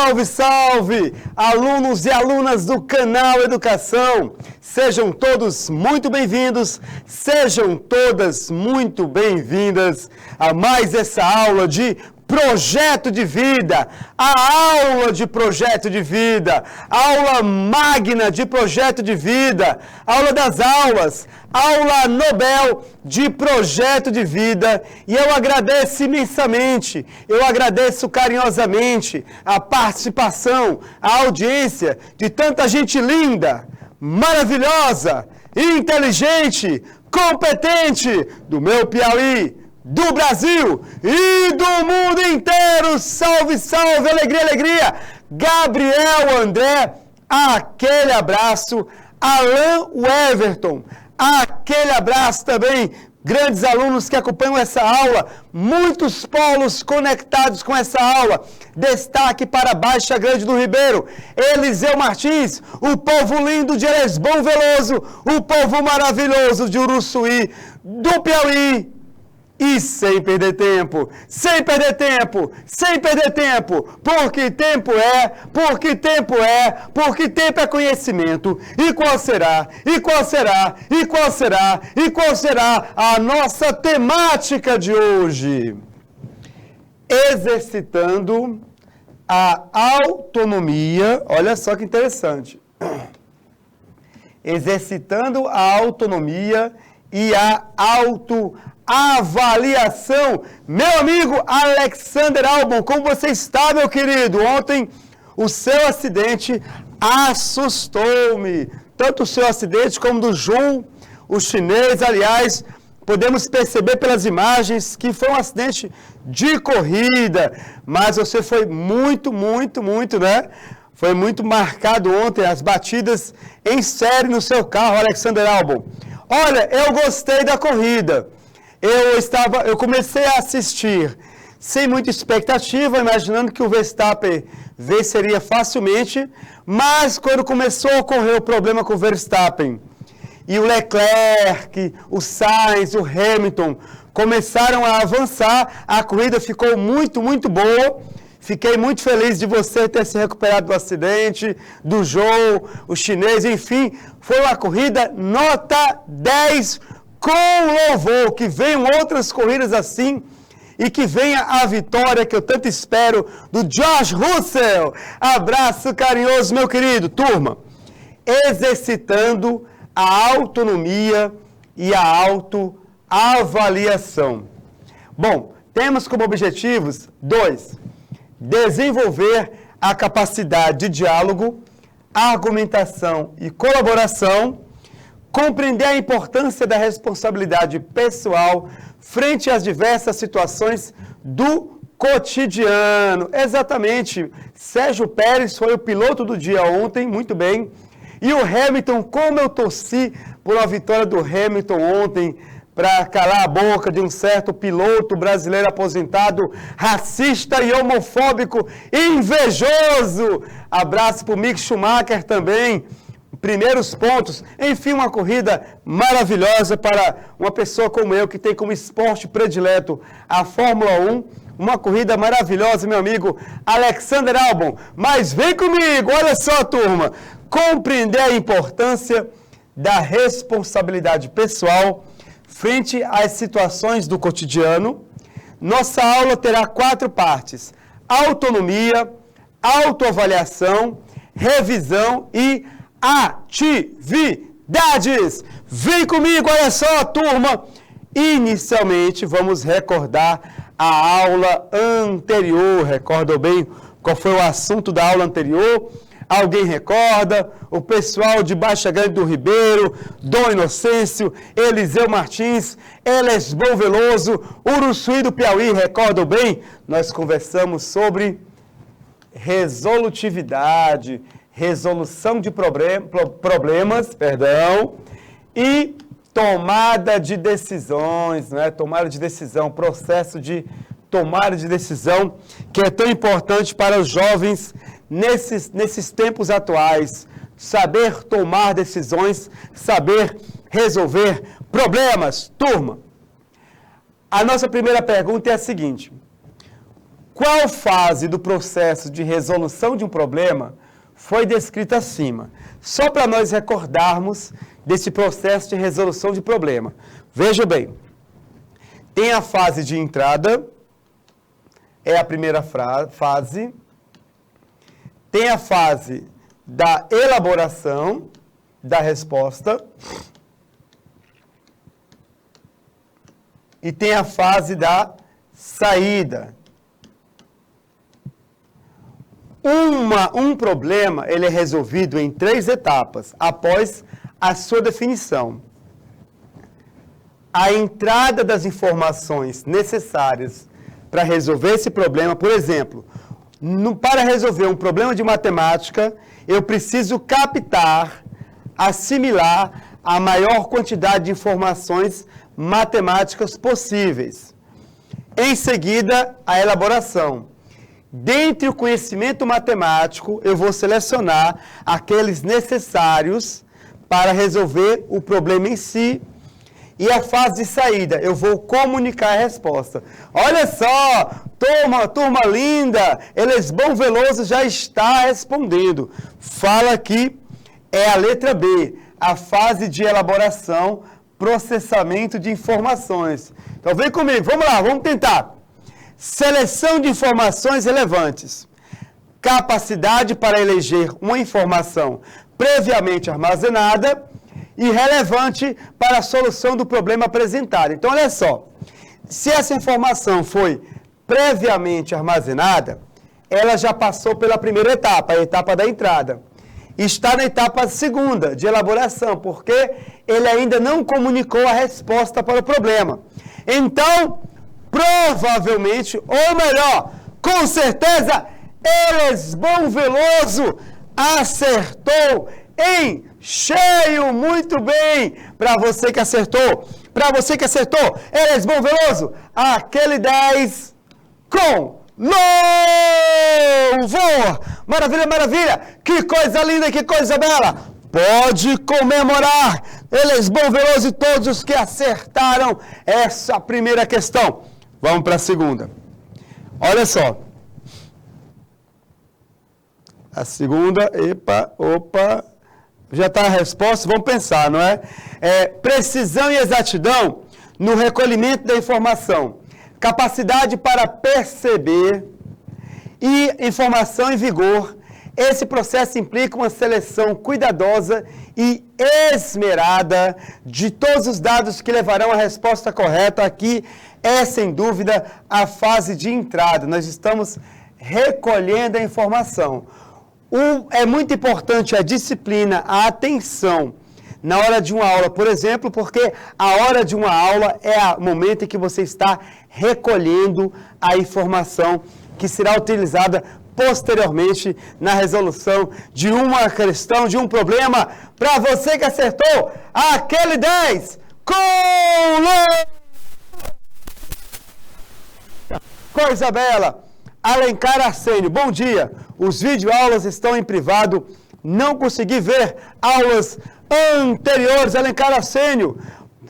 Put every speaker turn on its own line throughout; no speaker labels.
Salve, salve! Alunos e alunas do canal Educação, sejam todos muito bem-vindos, sejam todas muito bem-vindas a mais essa aula de Projeto de Vida, a aula de Projeto de Vida, aula magna de Projeto de Vida, aula das aulas, aula Nobel de Projeto de Vida. E eu agradeço imensamente, eu agradeço carinhosamente a participação, a audiência de tanta gente linda, maravilhosa, inteligente, competente do meu Piauí, do Brasil e do mundo inteiro. Salve, salve, alegria, alegria. Gabriel André, aquele abraço. Alan Everton, aquele abraço também. Grandes alunos que acompanham essa aula, muitos polos conectados com essa aula. Destaque para Baixa Grande do Ribeiro, Eliseu Martins, o povo lindo de Lesbão Veloso, o povo maravilhoso de Uruçuí, do Piauí. E sem perder tempo, sem perder tempo, sem perder tempo, porque tempo é, porque tempo é, porque tempo é conhecimento. E qual será, e qual será, e qual será, e qual será a nossa temática de hoje? Exercitando a autonomia, olha só que interessante. Exercitando a autonomia e a autoavaliação. Meu amigo Alexander Albon, como você está, meu querido? Ontem o seu acidente assustou-me. Tanto o seu acidente como do Jun, o chinês. Aliás, podemos perceber pelas imagens que foi um acidente de corrida. Mas você foi muito, né? Foi muito marcado ontem, as batidas em série no seu carro, Alexander Albon. Olha, eu gostei da corrida. Eu comecei a assistir sem muita expectativa, imaginando que o Verstappen venceria facilmente, mas quando começou a ocorrer o problema com o Verstappen e o Leclerc, o Sainz, o Hamilton começaram a avançar, a corrida ficou muito boa. Fiquei muito feliz de você ter se recuperado do acidente, do Joe, o chinês, enfim, foi uma corrida nota 10 com louvor, que venham outras corridas assim e que venha a vitória que eu tanto espero do George Russell. Abraço carinhoso, meu querido. Turma, exercitando a autonomia e a autoavaliação. Bom, temos como objetivos 2. Desenvolver a capacidade de diálogo, argumentação e colaboração, compreender a importância da responsabilidade pessoal frente às diversas situações do cotidiano. Exatamente, Sérgio Pérez foi o piloto do dia ontem, muito bem. E o Hamilton, como eu torci por uma vitória do Hamilton ontem, para calar a boca de um certo piloto brasileiro aposentado, racista e homofóbico, invejoso. Abraço para o Mick Schumacher também. Primeiros pontos. Enfim, uma corrida maravilhosa para uma pessoa como eu, que tem como esporte predileto a Fórmula 1. Uma corrida maravilhosa, meu amigo Alexander Albon. Mas vem comigo, olha só, turma. Compreender a importância da responsabilidade pessoal frente às situações do cotidiano. Nossa aula terá 4 partes: autonomia, autoavaliação, revisão e atividades. Vem comigo, olha só, turma. Inicialmente, vamos recordar a aula anterior. Recordam bem qual foi o assunto da aula anterior? Alguém recorda? O pessoal de Baixa Grande do Ribeiro, Dom Inocêncio, Eliseu Martins, Lesbão Veloso, Uruçuí do Piauí, recordam bem? Nós conversamos sobre resolutividade, resolução de problemas, e tomada de decisões, né? Tomada de decisão, processo de tomada de decisão, que é tão importante para os jovens nesses tempos atuais. Saber tomar decisões, saber resolver problemas. Turma, a nossa primeira pergunta é a seguinte: Qual fase do processo de resolução de um problema foi descrita acima? Só para nós recordarmos desse processo de resolução de problema. Veja bem, tem a fase de entrada, é a primeira fase, tem a fase da elaboração da resposta e tem a fase da saída. Um problema ele é resolvido em 3 etapas após a sua definição. A entrada das informações necessárias para resolver esse problema, por exemplo, para resolver um problema de matemática, eu preciso captar, assimilar a maior quantidade de informações matemáticas possíveis. Em seguida, a elaboração. Dentre o conhecimento matemático, eu vou selecionar aqueles necessários para resolver o problema em si. E a fase de saída, eu vou comunicar a resposta. Olha só, turma linda, Elesbão Veloso já está respondendo. Fala aqui, é a letra B, a fase de elaboração, processamento de informações. Então vem comigo, vamos lá, vamos tentar. Seleção de informações relevantes. Capacidade para eleger uma informação previamente armazenada e relevante para a solução do problema apresentado. Então, olha só, se essa informação foi previamente armazenada, ela já passou pela primeira etapa, a etapa da entrada. Está na etapa segunda, de elaboração, porque ele ainda não comunicou a resposta para o problema. Então, provavelmente, ou melhor, com certeza, Elesbão Veloso acertou em cheio, muito bem, para você que acertou, Elesbão Veloso, aquele 10 com louvor, maravilha, maravilha, que coisa linda, que coisa bela, pode comemorar, Elesbão Veloso e todos os que acertaram essa primeira questão. Vamos para a segunda, olha só, a segunda, opa, já está a resposta, vamos pensar, não é? Precisão e exatidão no recolhimento da informação. Capacidade para perceber e informação em vigor. Esse processo implica uma seleção cuidadosa e esmerada de todos os dados que levarão à resposta correta. Aqui é, sem dúvida, a fase de entrada. Nós estamos recolhendo a informação. É muito importante a disciplina, a atenção na hora de uma aula, por exemplo, porque a hora de uma aula é o momento em que você está recolhendo a informação que será utilizada posteriormente na resolução de uma questão, de um problema. Para você que acertou, aquele 10 com coisa bela. Alencar Arsênio, bom dia. Os videoaulas estão em privado. Não consegui ver aulas anteriores. Alencar Arsênio,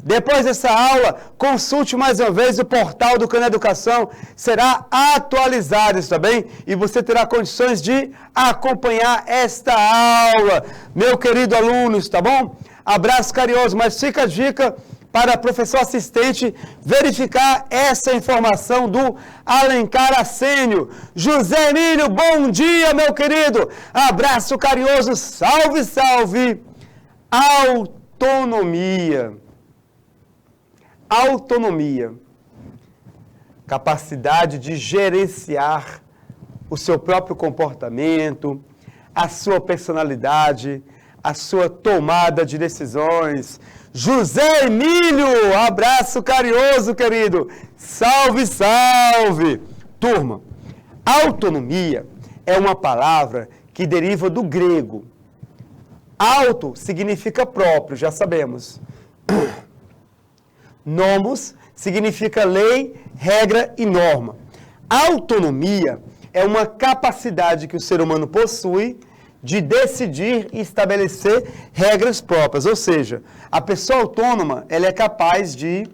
depois dessa aula, consulte mais uma vez o portal do Cana Educação. Será atualizado, está bem? E você terá condições de acompanhar esta aula. Meu querido aluno, está bom? Abraço carinhoso, mas fica a dica para professor assistente verificar essa informação do Alencar Arsênio. José Emílio, bom dia, meu querido. Abraço carinhoso, salve, salve. Autonomia. Autonomia. Capacidade de gerenciar o seu próprio comportamento, a sua personalidade, a sua tomada de decisões. José Emílio, abraço carinhoso, querido. Salve, salve. Turma, autonomia é uma palavra que deriva do grego. Auto significa próprio, já sabemos. Nomos significa lei, regra e norma. Autonomia é uma capacidade que o ser humano possui de decidir e estabelecer regras próprias. Ou seja, a pessoa autônoma, ela é capaz de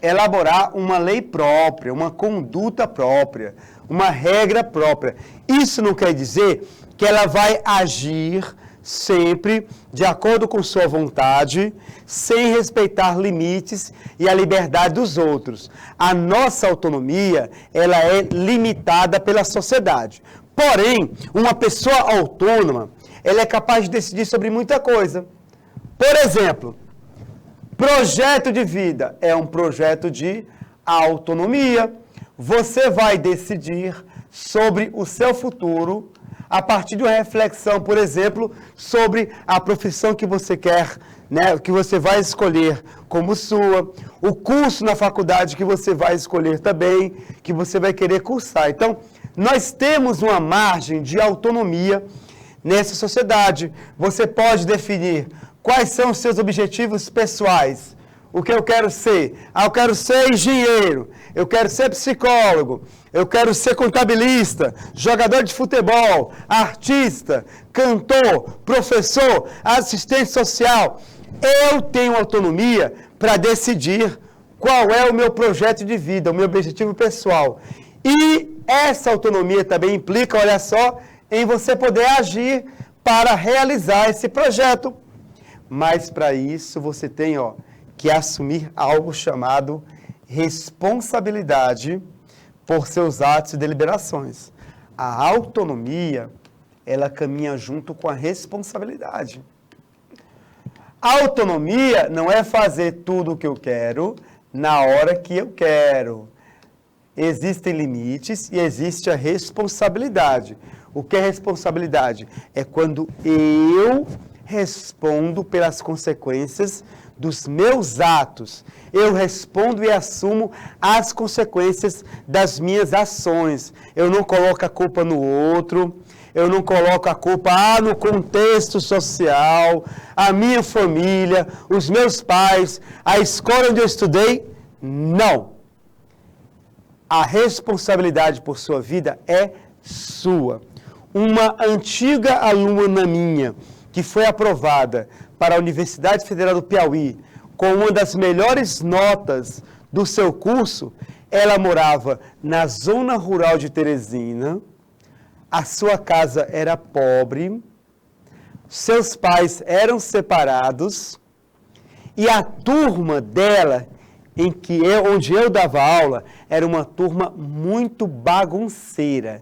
elaborar uma lei própria, uma conduta própria, uma regra própria. Isso não quer dizer que ela vai agir sempre de acordo com sua vontade, sem respeitar limites e a liberdade dos outros. A nossa autonomia, ela é limitada pela sociedade. Porém, uma pessoa autônoma, ela é capaz de decidir sobre muita coisa. Por exemplo, projeto de vida é um projeto de autonomia. Você vai decidir sobre o seu futuro a partir de uma reflexão, por exemplo, sobre a profissão que você quer, que você vai escolher como sua, o curso na faculdade que você vai escolher também, que você vai querer cursar. Então, nós temos uma margem de autonomia nessa sociedade. Você pode definir quais são os seus objetivos pessoais. O que eu quero ser? Eu quero ser engenheiro, eu quero ser psicólogo, eu quero ser contabilista, jogador de futebol, artista, cantor, professor, assistente social. Eu tenho autonomia para decidir qual é o meu projeto de vida, o meu objetivo pessoal. E essa autonomia também implica, olha só, em você poder agir para realizar esse projeto. Mas para isso você tem, que assumir algo chamado responsabilidade por seus atos e deliberações. A autonomia, ela caminha junto com a responsabilidade. A autonomia não é fazer tudo o que eu quero na hora que eu quero. Existem limites e existe a responsabilidade. O que é responsabilidade? É quando eu respondo pelas consequências dos meus atos. Eu respondo e assumo as consequências das minhas ações. Eu não coloco a culpa no outro, eu não coloco a culpa no contexto social, a minha família, os meus pais, a escola onde eu estudei. Não. A responsabilidade por sua vida é sua. Uma antiga aluna minha, que foi aprovada para a Universidade Federal do Piauí, com uma das melhores notas do seu curso, ela morava na zona rural de Teresina, a sua casa era pobre, seus pais eram separados, e a turma dela, onde eu dava aula, era uma turma muito bagunceira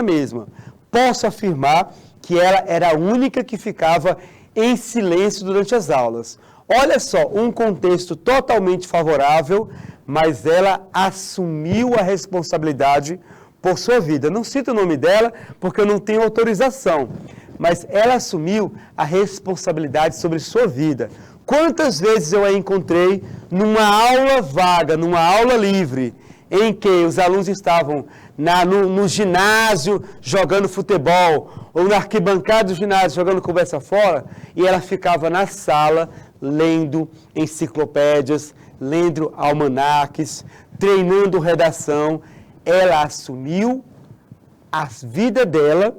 mesmo. Posso afirmar que ela era a única que ficava em silêncio durante as aulas. Olha só, um contexto totalmente favorável, mas ela assumiu a responsabilidade por sua vida. Não cito o nome dela porque eu não tenho autorização, mas ela assumiu a responsabilidade sobre sua vida. Quantas vezes eu a encontrei numa aula vaga, numa aula livre, em que os alunos estavam no ginásio jogando futebol, ou na arquibancada do ginásio jogando conversa fora, e ela ficava na sala lendo enciclopédias, lendo almanaques, treinando redação. Ela assumiu a vida dela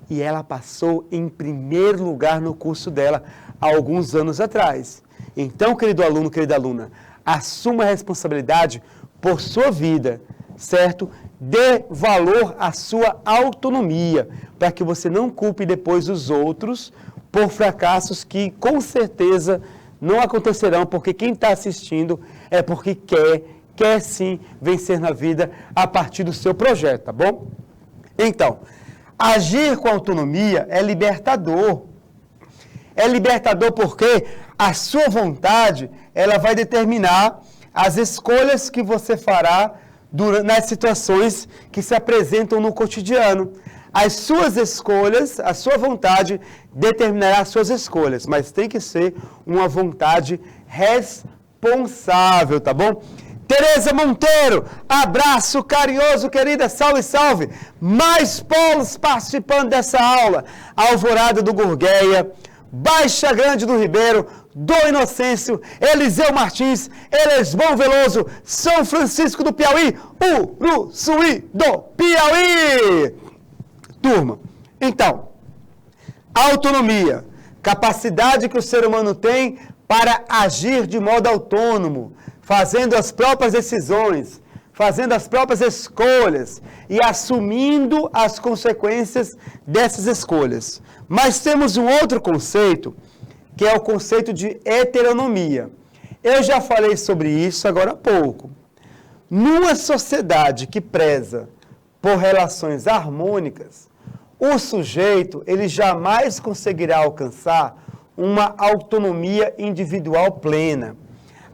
e ela passou em primeiro lugar no curso dela há alguns anos atrás. Então, querido aluno, querida aluna, assuma a responsabilidade por sua vida, certo? Dê valor à sua autonomia, para que você não culpe depois os outros por fracassos que, com certeza, não acontecerão, porque quem está assistindo é porque quer sim vencer na vida a partir do seu projeto, tá bom? Então, agir com autonomia é libertador. É libertador porque a sua vontade, ela vai determinar as escolhas que você fará nas situações que se apresentam no cotidiano. As suas escolhas, a sua vontade determinará as suas escolhas, mas tem que ser uma vontade responsável, tá bom? Tereza Monteiro, abraço carinhoso, querida, salve, salve! Mais polos participando dessa aula. Alvorada do Gurgueia, Baixa Grande do Ribeiro, do Inocêncio, Eliseu Martins, Elesbão Veloso, São Francisco do Piauí, Uruçuí do Piauí. Turma, então, autonomia, capacidade que o ser humano tem para agir de modo autônomo, fazendo as próprias decisões, fazendo as próprias escolhas e assumindo as consequências dessas escolhas. Mas temos um outro conceito, que é o conceito de heteronomia. Eu já falei sobre isso agora há pouco. Numa sociedade que preza por relações harmônicas, o sujeito ele jamais conseguirá alcançar uma autonomia individual plena.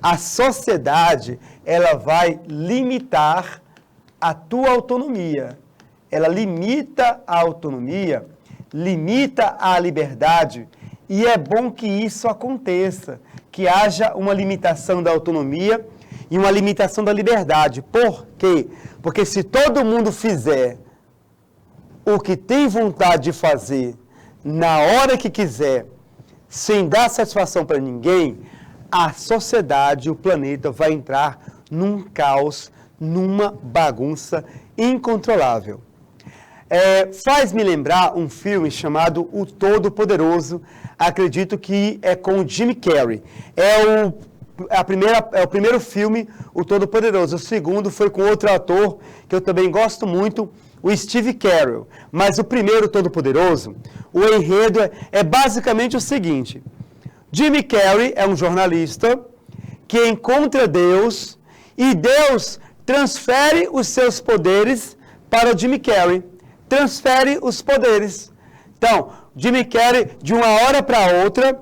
A sociedade ela vai limitar a tua autonomia. Ela limita a autonomia, limita a liberdade, e é bom que isso aconteça, que haja uma limitação da autonomia e uma limitação da liberdade. Por quê? Porque se todo mundo fizer o que tem vontade de fazer, na hora que quiser, sem dar satisfação para ninguém, a sociedade, o planeta vai entrar num caos, numa bagunça incontrolável. Faz-me lembrar um filme chamado O Todo-Poderoso, acredito que é com o Jim Carrey. É o primeiro filme, O Todo-Poderoso. O segundo foi com outro ator, que eu também gosto muito, o Steve Carell. Mas o primeiro, O Todo-Poderoso, o enredo é basicamente o seguinte: Jim Carrey é um jornalista que encontra Deus e Deus transfere os seus poderes para o Jim Carrey. Transfere os poderes. Então, Jim Carrey, de uma hora para outra,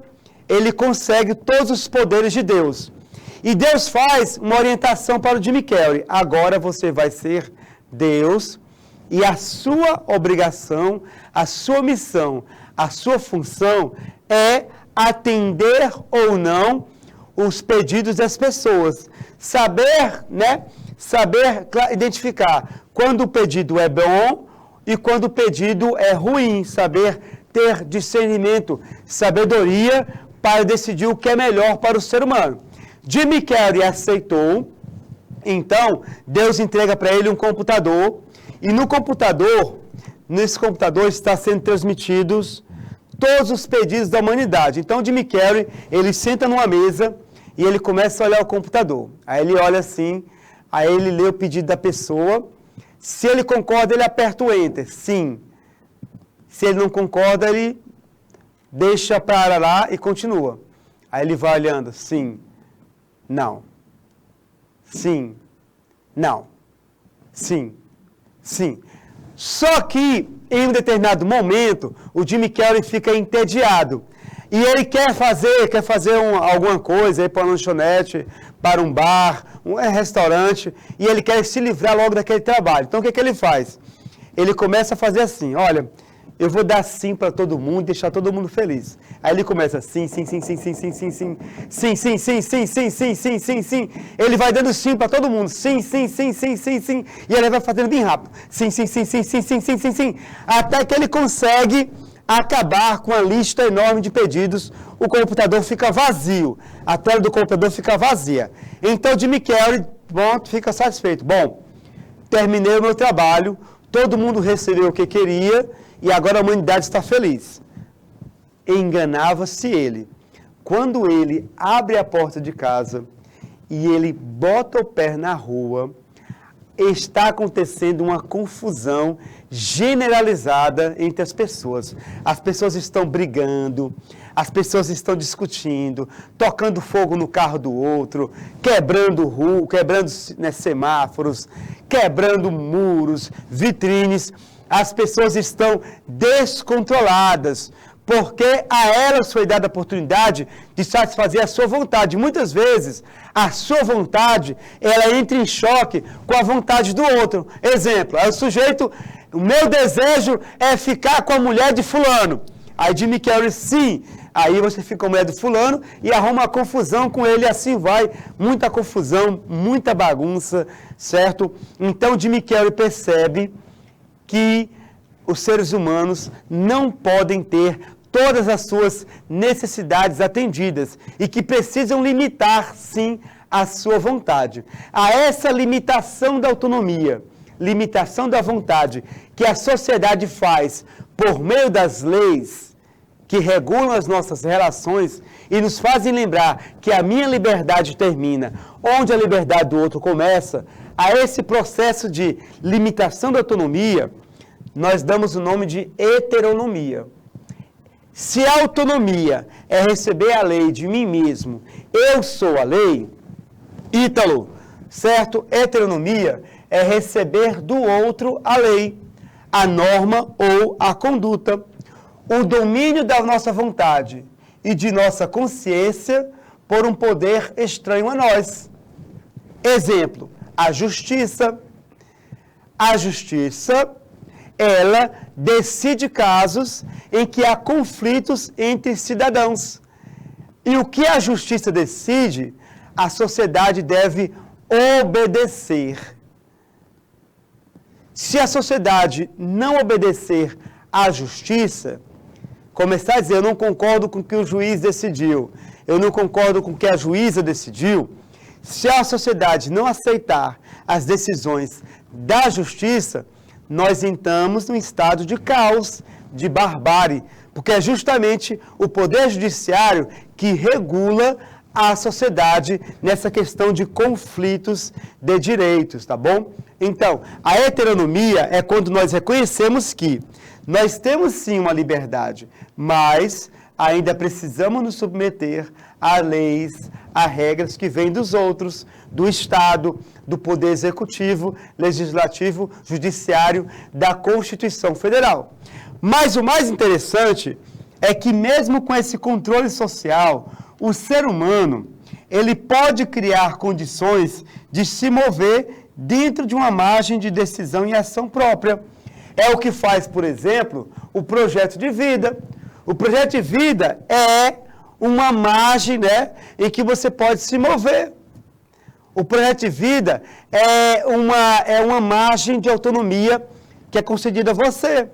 ele consegue todos os poderes de Deus. E Deus faz uma orientação para o Jim Carrey. Agora você vai ser Deus e a sua obrigação, a sua missão, a sua função é atender ou não os pedidos das pessoas. Saber identificar quando o pedido é bom e quando o pedido é ruim, saber ter discernimento, sabedoria para decidir o que é melhor para o ser humano. Jim Carrey aceitou, então Deus entrega para ele um computador, e nesse computador está sendo transmitidos todos os pedidos da humanidade. Então Jim Carrey, ele senta numa mesa e ele começa a olhar o computador. Aí ele olha assim, aí ele lê o pedido da pessoa. Se ele concorda, ele aperta o Enter, sim. Se ele não concorda, ele deixa para lá e continua. Aí ele vai olhando, sim, não, sim, não, sim, sim. Só que, em um determinado momento, o Jim Carrey fica entediado. E ele quer fazer alguma coisa, ir para uma lanchonete, para um bar, um restaurante, e ele quer se livrar logo daquele trabalho. Então, o que ele faz? Ele começa a fazer assim, olha, eu vou dar sim para todo mundo, deixar todo mundo feliz. Aí ele começa sim, sim, sim, sim, sim, sim, sim, sim, sim, sim, sim, sim, sim, sim, sim, sim, sim. Ele vai dando sim para todo mundo, sim, sim, sim, sim, sim, sim. E ele vai fazendo bem rápido, sim, sim, sim, sim, sim, sim, sim, sim, sim. Até que ele consegue acabar com a lista enorme de pedidos, o computador fica vazio, a tela do computador fica vazia. Então, Jim Carrey, pronto, fica satisfeito. Bom, terminei o meu trabalho, todo mundo recebeu o que queria e agora a humanidade está feliz. Enganava-se ele. Quando ele abre a porta de casa e ele bota o pé na rua, está acontecendo uma confusão generalizada entre as pessoas. As pessoas estão brigando, as pessoas estão discutindo, tocando fogo no carro do outro, quebrando semáforos, quebrando muros, vitrines. As pessoas estão descontroladas, porque a elas foi dada a oportunidade de satisfazer a sua vontade. Muitas vezes, a sua vontade, ela entra em choque com a vontade do outro. Exemplo, aí o sujeito, o meu desejo é ficar com a mulher de fulano. Aí Jim Carrey, sim. Aí você fica com a mulher de fulano e arruma uma confusão com ele, assim vai. Muita confusão, muita bagunça, certo? Então Jim Carrey percebe que os seres humanos não podem ter todas as suas necessidades atendidas e que precisam limitar, sim, a sua vontade. A essa limitação da autonomia, limitação da vontade que a sociedade faz por meio das leis, que regulam as nossas relações e nos fazem lembrar que a minha liberdade termina onde a liberdade do outro começa, a esse processo de limitação da autonomia, nós damos o nome de heteronomia. Se a autonomia é receber a lei de mim mesmo, eu sou a lei, Ítalo, certo? Heteronomia é receber do outro a lei, a norma ou a conduta, o domínio da nossa vontade e de nossa consciência por um poder estranho a nós. Exemplo, a justiça. A justiça, ela decide casos em que há conflitos entre cidadãos. E o que a justiça decide, a sociedade deve obedecer. Se a sociedade não obedecer à justiça, começar a dizer, eu não concordo com o que o juiz decidiu, eu não concordo com o que a juíza decidiu, se a sociedade não aceitar as decisões da justiça, nós entramos num estado de caos, de barbárie, porque é justamente o poder judiciário que regula a sociedade nessa questão de conflitos de direitos, tá bom? Então, a heteronomia é quando nós reconhecemos que nós temos sim uma liberdade, mas ainda precisamos nos submeter a leis, a regras que vêm dos outros, do Estado, do Poder Executivo, Legislativo, Judiciário, da Constituição Federal. Mas o mais interessante é que mesmo com esse controle social, o ser humano, ele pode criar condições de se mover dentro de uma margem de decisão e ação própria. É o que faz, por exemplo, o projeto de vida. O projeto de vida é uma margem, né, em que você pode se mover. O projeto de vida é uma margem de autonomia que é concedida a você.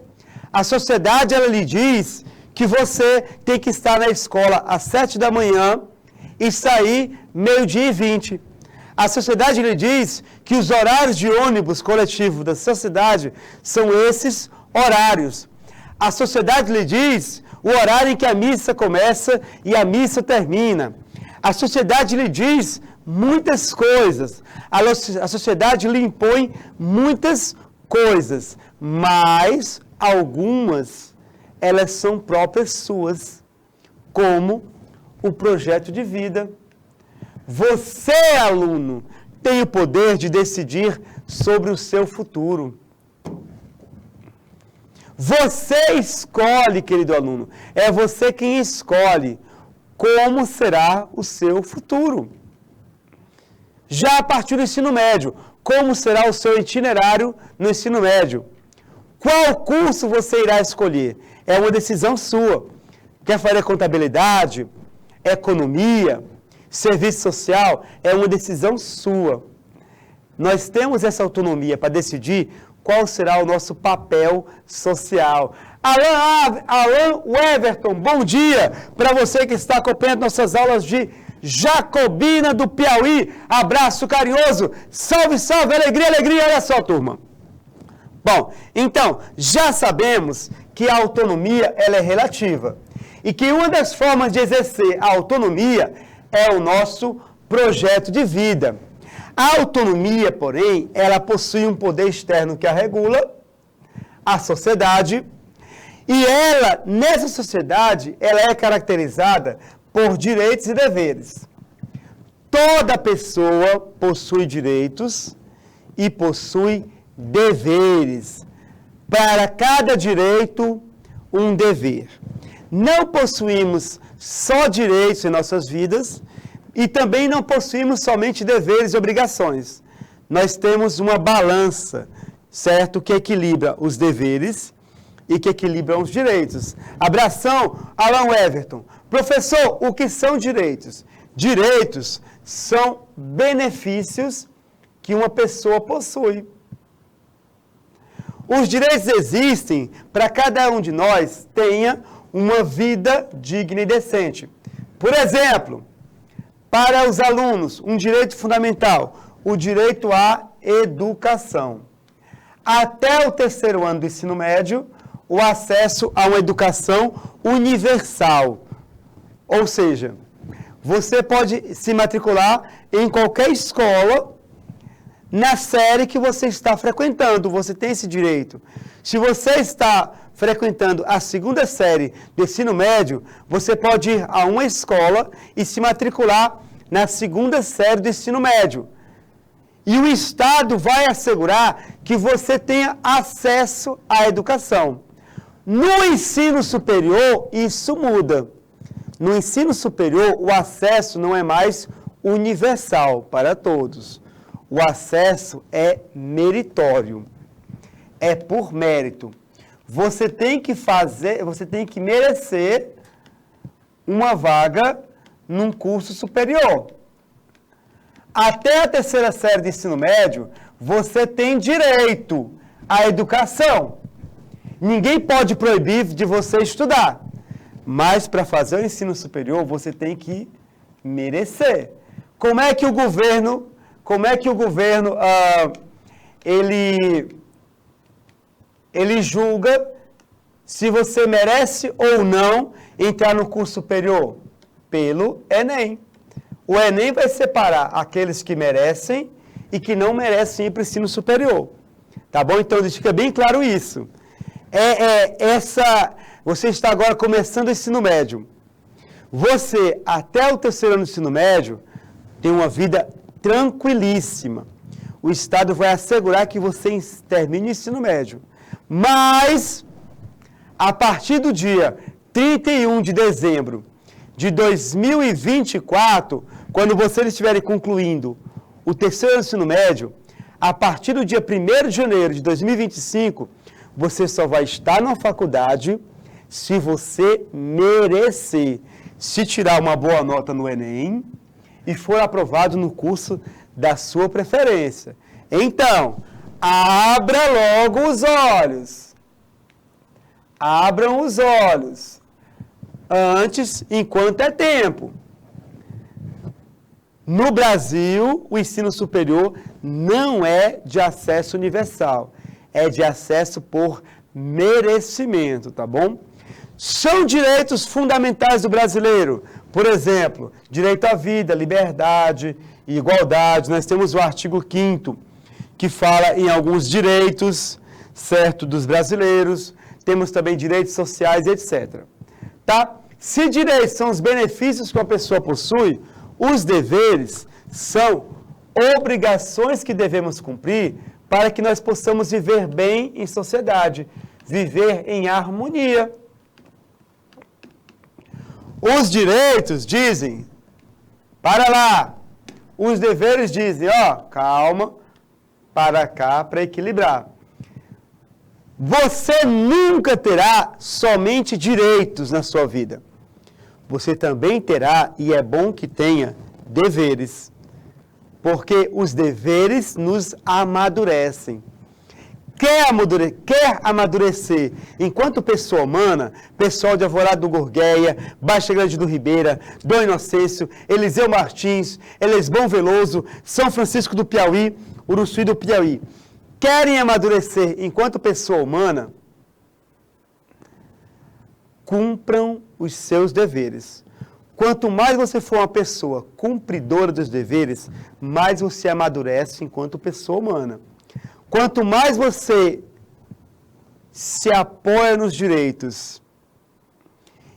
A sociedade, ela lhe diz que você tem que estar na escola às 7 da manhã e sair 12:20. A sociedade lhe diz que os horários de ônibus coletivo da sociedade são esses horários. A sociedade lhe diz o horário em que a missa começa e a missa termina. A sociedade lhe diz muitas coisas. A sociedade lhe impõe muitas coisas, mas algumas elas são próprias suas, como o projeto de vida. Você, aluno, tem o poder de decidir sobre o seu futuro. Você escolhe, querido aluno, é você quem escolhe como será o seu futuro. Já a partir do ensino médio, como será o seu itinerário no ensino médio? Qual curso você irá escolher? É uma decisão sua. Quer fazer contabilidade, economia, serviço social? É uma decisão sua. Nós temos essa autonomia para decidir qual será o nosso papel social. Alan Everton, bom dia para você que está acompanhando nossas aulas de Jacobina do Piauí. Abraço carinhoso. Salve, salve, alegria, alegria. Olha só, turma. Bom, então, já sabemos que a autonomia ela é relativa e que uma das formas de exercer a autonomia é o nosso projeto de vida. A autonomia, porém, ela possui um poder externo que a regula, a sociedade, e ela, nessa sociedade, ela é caracterizada por direitos e deveres. Toda pessoa possui direitos e possui deveres. Para cada direito, um dever. Não possuímos só direitos em nossas vidas e também não possuímos somente deveres e obrigações. Nós temos uma balança, certo? Que equilibra os deveres e que equilibra os direitos. Abração, Alan Everton. Professor, o que são direitos? Direitos são benefícios que uma pessoa possui. Os direitos existem para cada um de nós tenha uma vida digna e decente. Por exemplo, para os alunos, um direito fundamental, o direito à educação. Até o 3º ano do ensino médio, o acesso a uma educação universal. Ou seja, você pode se matricular em qualquer escola na série que você está frequentando. Você tem esse direito. Se você está frequentando a segunda série do ensino médio, você pode ir a uma escola e se matricular na segunda série do ensino médio. E o Estado vai assegurar que você tenha acesso à educação. No ensino superior, isso muda. No ensino superior, o acesso não é mais universal para todos. O acesso é meritório. É por mérito. Você tem que merecer uma vaga num curso superior. Até a terceira série de ensino médio, você tem direito à educação. Ninguém pode proibir de você estudar. Mas para fazer o ensino superior, você tem que merecer. Como é que o governo ele julga se você merece ou não entrar no curso superior? Pelo Enem. O Enem vai separar aqueles que merecem e que não merecem ir para o ensino superior. Tá bom? Então, fica bem claro isso. Você está agora começando o ensino médio. Você, até o terceiro ano do ensino médio, tem uma vida tranquilíssima. O Estado vai assegurar que você termine o ensino médio. Mas, a partir do dia 31 de dezembro de 2024, quando vocês estiverem concluindo o terceiro ano do ensino médio, a partir do dia 1º de janeiro de 2025, você só vai estar na faculdade se você merecer. Se tirar uma boa nota no Enem e for aprovado no curso da sua preferência. Então, abra logo os olhos. Abram os olhos. Antes, enquanto é tempo. No Brasil, o ensino superior não é de acesso universal. É de acesso por merecimento, tá bom? São direitos fundamentais do brasileiro. Por exemplo, direito à vida, liberdade e igualdade. Nós temos o artigo 5º, que fala em alguns direitos, certo, dos brasileiros. Temos também direitos sociais, etc. Tá? Se direitos são os benefícios que uma pessoa possui, os deveres são obrigações que devemos cumprir para que nós possamos viver bem em sociedade, viver em harmonia. Os direitos dizem, para lá. Os deveres dizem, calma, para cá, para equilibrar. Você nunca terá somente direitos na sua vida. Você também terá, e é bom que tenha, deveres. Porque os deveres nos amadurecem. Quer amadurecer enquanto pessoa humana, pessoal de Alvorada do Gurgueia, Baixa Grande do Ribeira, Dom Inocêncio, Eliseu Martins, Elisbão Veloso, São Francisco do Piauí, Uruçuí do Piauí. Querem amadurecer enquanto pessoa humana? Cumpram os seus deveres. Quanto mais você for uma pessoa cumpridora dos deveres, mais você amadurece enquanto pessoa humana. Quanto mais você se apoia nos direitos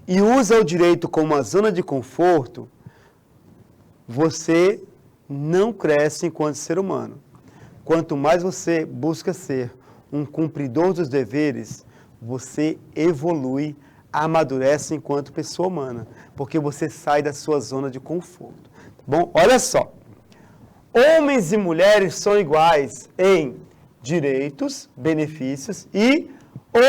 e usa o direito como uma zona de conforto, você não cresce enquanto ser humano. Quanto mais você busca ser um cumpridor dos deveres, você evolui, amadurece enquanto pessoa humana, porque você sai da sua zona de conforto. Bom, olha só. Homens e mulheres são iguais em direitos, benefícios e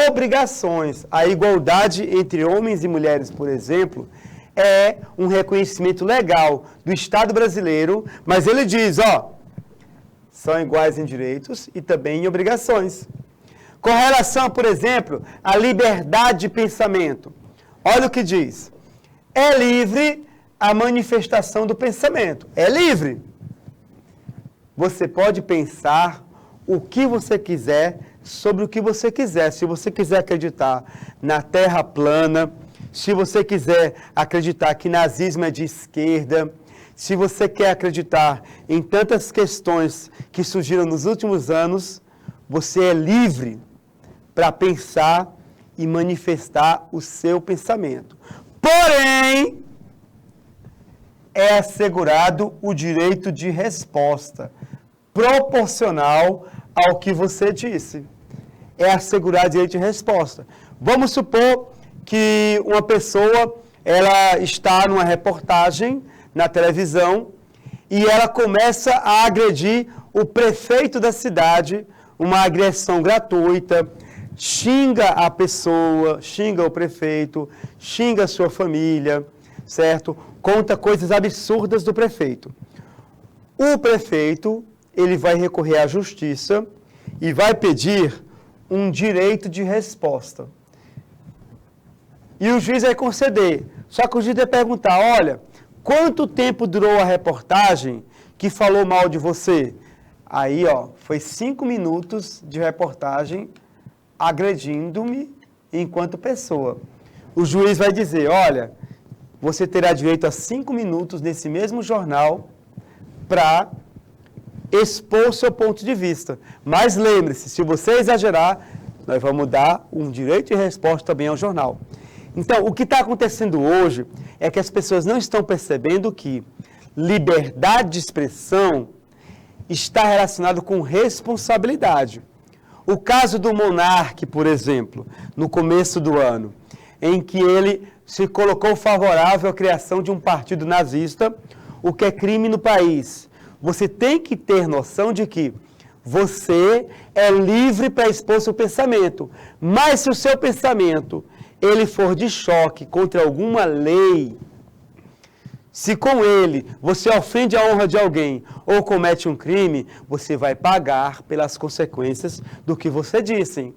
obrigações. A igualdade entre homens e mulheres, por exemplo, é um reconhecimento legal do Estado brasileiro, mas ele diz, são iguais em direitos e também em obrigações. Com relação, por exemplo, à liberdade de pensamento, olha o que diz. É livre a manifestação do pensamento. É livre. Você pode pensar o que você quiser, sobre o que você quiser. Se você quiser acreditar na Terra plana, se você quiser acreditar que nazismo é de esquerda, se você quer acreditar em tantas questões que surgiram nos últimos anos, você é livre para pensar e manifestar o seu pensamento. Porém, é assegurado o direito de resposta, proporcional ao que você disse. É assegurado o direito de resposta. Vamos supor que uma pessoa, ela está numa reportagem na televisão e ela começa a agredir o prefeito da cidade, uma agressão gratuita, xinga a pessoa, xinga o prefeito, xinga a sua família, certo? Conta coisas absurdas do prefeito. O prefeito, ele vai recorrer à justiça e vai pedir um direito de resposta. E o juiz vai conceder. Só que o juiz vai perguntar, olha, quanto tempo durou a reportagem que falou mal de você? Aí, foi 5 minutos de reportagem agredindo-me enquanto pessoa. O juiz vai dizer, olha, você terá direito a 5 minutos nesse mesmo jornal para expor seu ponto de vista. Mas lembre-se, se você exagerar, nós vamos dar um direito de resposta também ao jornal. Então, o que está acontecendo hoje é que as pessoas não estão percebendo que liberdade de expressão está relacionado com responsabilidade. O caso do Monark, por exemplo, no começo do ano, em que ele se colocou favorável à criação de um partido nazista, o que é crime no país. Você tem que ter noção de que você é livre para expor seu pensamento, mas se o seu pensamento ele for de choque contra alguma lei, se com ele você ofende a honra de alguém ou comete um crime, você vai pagar pelas consequências do que você disse.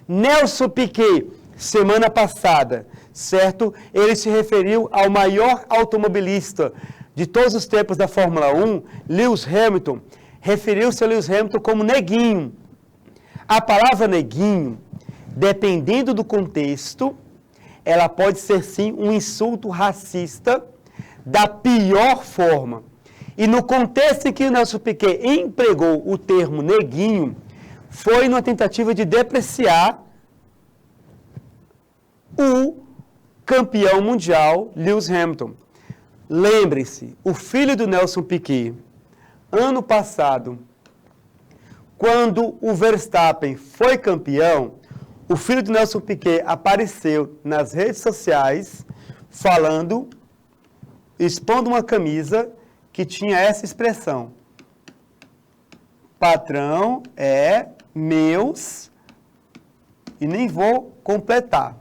Nelson Piquet, semana passada, certo? Ele se referiu ao maior automobilista de todos os tempos da Fórmula 1, Lewis Hamilton. Referiu-se a Lewis Hamilton como neguinho. A palavra neguinho, dependendo do contexto, ela pode ser sim um insulto racista da pior forma. E no contexto em que o Nelson Piquet empregou o termo neguinho, foi numa tentativa de depreciar o campeão mundial Lewis Hamilton. Lembre-se, o filho do Nelson Piquet, ano passado, quando o Verstappen foi campeão, o filho do Nelson Piquet apareceu nas redes sociais falando, expondo uma camisa que tinha essa expressão: patrão é meus, e nem vou completar.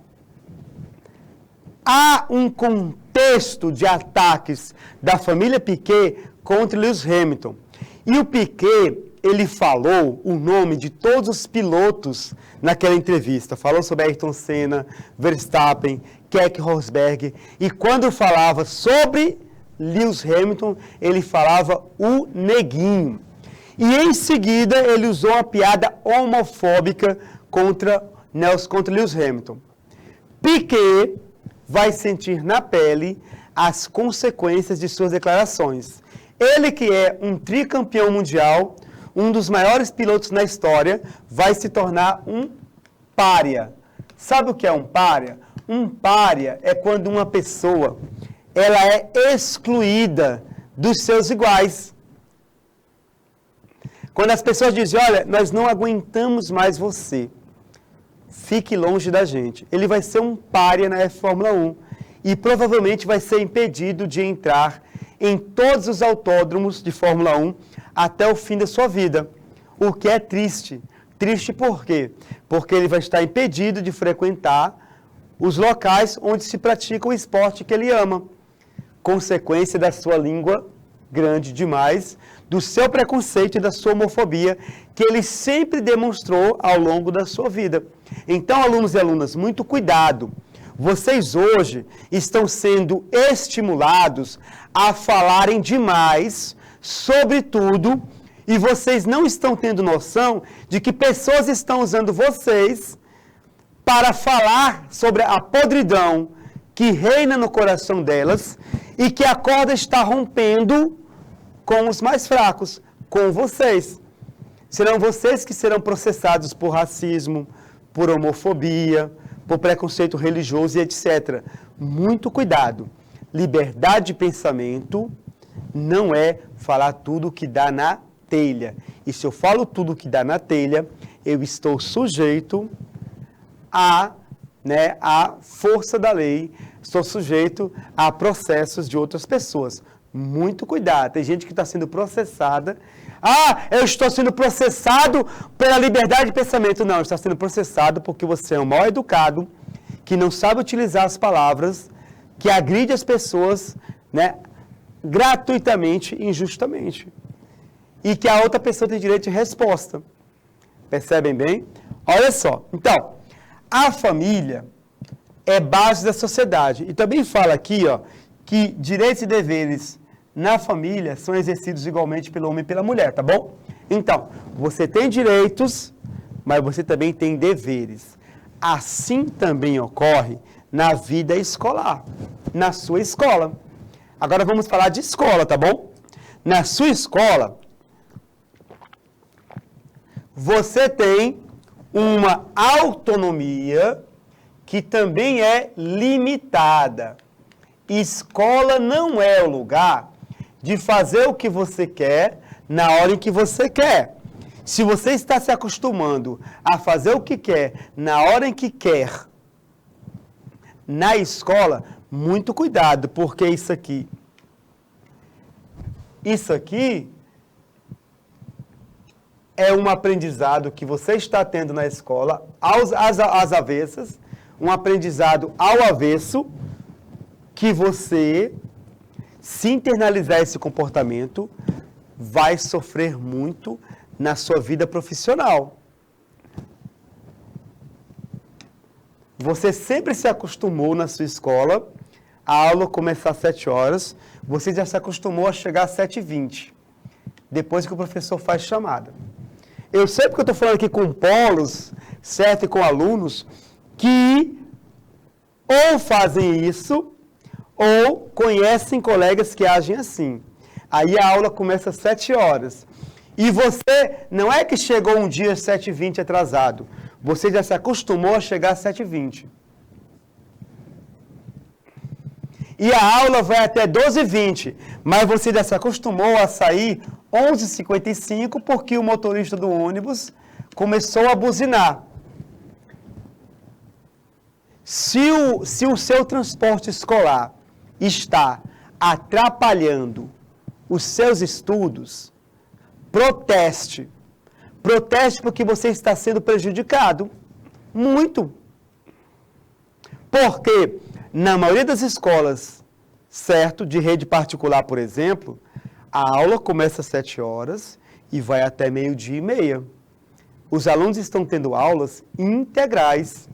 Há um contexto de ataques da família Piquet contra Lewis Hamilton. E o Piquet, ele falou o nome de todos os pilotos naquela entrevista. Falou sobre Ayrton Senna, Verstappen, Keke Rosberg. E quando falava sobre Lewis Hamilton, ele falava o neguinho. E em seguida, ele usou uma piada homofóbica contra Lewis Hamilton. Piquet vai sentir na pele as consequências de suas declarações. Ele, que é um tricampeão mundial, um dos maiores pilotos na história, vai se tornar um pária. Sabe o que é um pária? Um pária é quando uma pessoa ela é excluída dos seus iguais. Quando as pessoas dizem, olha, nós não aguentamos mais você, fique longe da gente. Ele vai ser um pária na Fórmula 1 e provavelmente vai ser impedido de entrar em todos os autódromos de Fórmula 1 até o fim da sua vida. O que é triste. Triste por quê? Porque ele vai estar impedido de frequentar os locais onde se pratica o esporte que ele ama. Consequência da sua língua grande demais, do seu preconceito e da sua homofobia, que ele sempre demonstrou ao longo da sua vida. Então, alunos e alunas, muito cuidado. Vocês hoje estão sendo estimulados a falarem demais sobre tudo E vocês não estão tendo noção de que pessoas estão usando vocês para falar sobre a podridão que reina no coração delas e que a corda está rompendo com os mais fracos, com vocês. Serão vocês que serão processados por racismo, por homofobia, por preconceito religioso e etc. Muito cuidado. Liberdade de pensamento não é falar tudo que dá na telha. E se eu falo tudo que dá na telha, eu estou sujeito à força da lei, estou sujeito a processos de outras pessoas. Muito cuidado. Tem gente que está sendo processada. Eu estou sendo processado pela liberdade de pensamento. Não, está sendo processado porque você é um mal educado, que não sabe utilizar as palavras, que agride as pessoas, gratuitamente e injustamente. E que a outra pessoa tem direito de resposta. Percebem bem? Olha só. Então, a família é base da sociedade. E também fala aqui, que direitos e deveres na família são exercidos igualmente pelo homem e pela mulher, tá bom? Então, você tem direitos, mas você também tem deveres. Assim também ocorre na vida escolar, na sua escola. Agora vamos falar de escola, tá bom? Na sua escola, você tem uma autonomia que também é limitada. Escola não é o lugar de fazer o que você quer na hora em que você quer. Se você está se acostumando a fazer o que quer na hora em que quer, na escola, muito cuidado, porque isso aqui é um aprendizado que você está tendo na escola, às avessas, um aprendizado ao avesso, que você, se internalizar esse comportamento, vai sofrer muito na sua vida profissional. Você sempre se acostumou na sua escola, a aula começar às 7 horas, você já se acostumou a chegar às 7h20, depois que o professor faz chamada. Eu sei porque eu estou falando aqui com polos, certo, e com alunos, que ou fazem isso, ou conhecem colegas que agem assim. Aí a aula começa às 7 horas. E você não é que chegou um dia às 7h20 atrasado. Você já se acostumou a chegar às 7h20. E a aula vai até 12h20. Mas você já se acostumou a sair 11h55 porque o motorista do ônibus começou a buzinar. Se o seu transporte escolar está atrapalhando os seus estudos, proteste. Proteste porque você está sendo prejudicado. Muito. Porque, na maioria das escolas, certo, de rede particular, por exemplo, a aula começa às 7 horas e vai até 12h30. Os alunos estão tendo aulas integrais.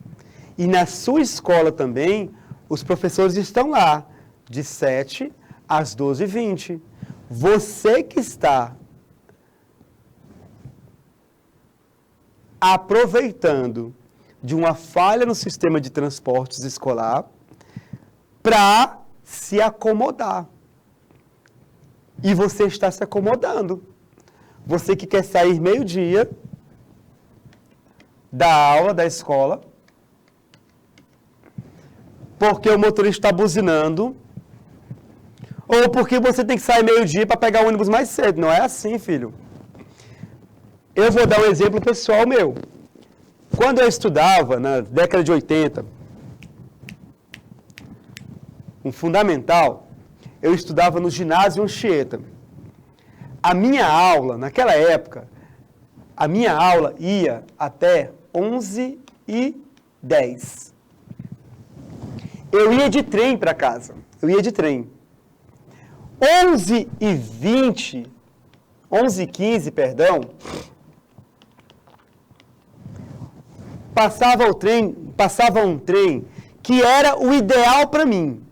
E na sua escola também, os professores estão lá, de 7 às 12h20. Você que está aproveitando de uma falha no sistema de transportes escolar para se acomodar. E você está se acomodando. Você que quer sair meio-dia da aula, da escola, porque o motorista está buzinando, ou porque você tem que sair meio-dia para pegar o ônibus mais cedo. Não é assim, filho. Eu vou dar um exemplo pessoal meu. Quando eu estudava, na década de 80, um fundamental, eu estudava no ginásio Anchieta. A minha aula, naquela época, a minha aula ia até 11h10. Eu ia de trem para casa. Eu ia de trem. 11h20, 11h15, perdão, passava um trem que era o ideal para mim.